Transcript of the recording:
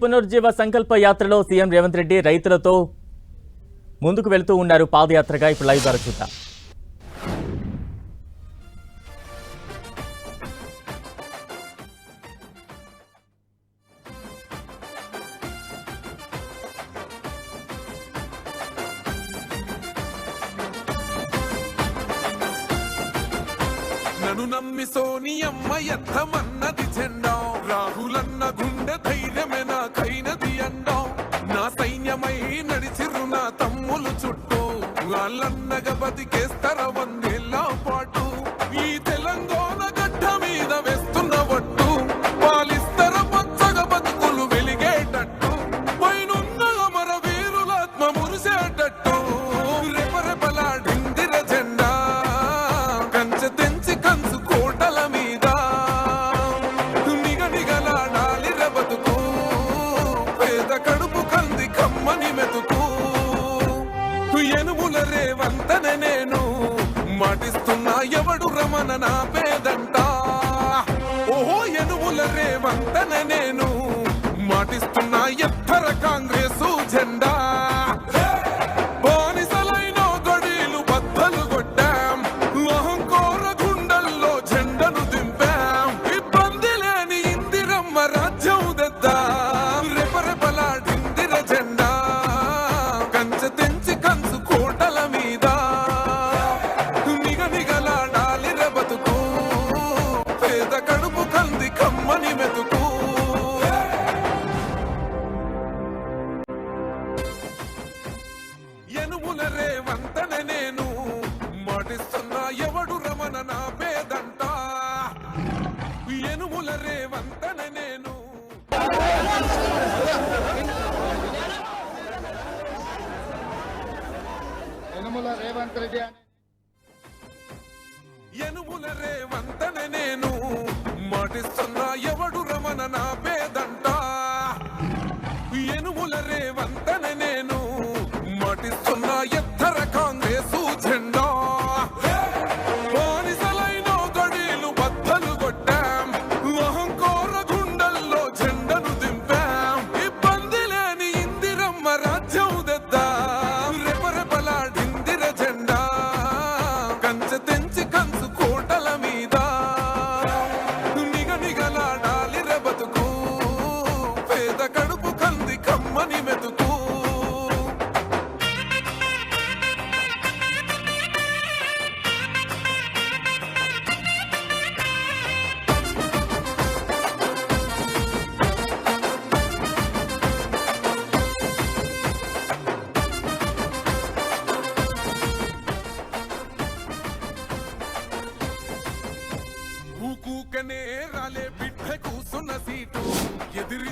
పునరుజ్జీవ సంకల్ప యాత్రలో సీఎం రేవంత్ రెడ్డి రైతులతో ముందుకు వెళ్తూ ఉన్నారు పాదయాత్రగా. ఇప్పుడు లైవ్ ద్వారా చూద్దాం. నన్ను నమ్మి సోనియమ్మ ఎత్తమన్నది జెండా, రాహులన్న గుండె ధైర్యమే నాకైనది అండా. నా సైన్యమై నడిచిరు నా తమ్ములు చుట్టూ, వాళ్ళన్నగా బతికేస్తర వందేళ్ల పాటు. ఈ తెలంగాణ గడ్డ మీద వేస్తున్న ఒట్టు, పాలిస్తర పచ్చగా బతుకులు వెలిగేటట్టు, పైనున్న అమర వీరులాత్మ మురిసేటట్టు. రెపరెపలాడిందిర జెండా కంచె తెంచి కంచు కోటల మీద, నిగనిగలాడాలి బతుకు పేద కడుపు కంది కమ్మని మెతుకు. ఎనుముల రేవంతనే నేను మాటిస్తున్నా, ఎవడు రమణ నా పేదంట. ఓహో ఎనుముల రేవంతనే నేను మాటిస్తున్నా, ఎత్తర కాంగ్రెసు జెండా. బానిసలైన గడీలు బద్దలు కొట్టాం, అహంకోర గుండెల్లో జెండను దింపాం. ఇబ్బంది లేని ఇందిరమ్మ రాజ్యం తెద్దాం. రెపరెపలాడిందిర జెండా కంచె తెంచి కంచు కోటల మీద, నిగనిగలాడాలి బతుకు పేద కడుపు కంది కమ్మని మెతుకు. ఎనుముల రేవంతనే నేను మాటిస్తున్నా, ఎవడు రమణ నా పేదంట. ఎనుముల రేవంతనే నేను యనుమల రేవంత్ రెడ్డి ఎనుముల రేవంతనే నేను మాటిస్తున్నా, ఎవడు రమణ నా పేదంట. ఎనుముల రేవంతనే నేను మాటిస్తున్నా, ఎత్తర కాంగ్రెసు జెండా. బానిసలైన గడీలు బద్దలు కొట్టాం, అహంకోర గుండెల్లో జెండను దింపాం. ఇబ్బంది లేని ఇందిరమ్మ రాజ్యం తెద్దాం. రెపరెపలాడిందిర జెండా కంచె తెంచి కంచు కోటల మీద, నిగనిగలాడాలి బతుకు పేద కడుపు కంది కమ్మని మెతుకు. ఊకూకనే రాలే బిడ్డ కూసున్న సీటు, ఎదిరి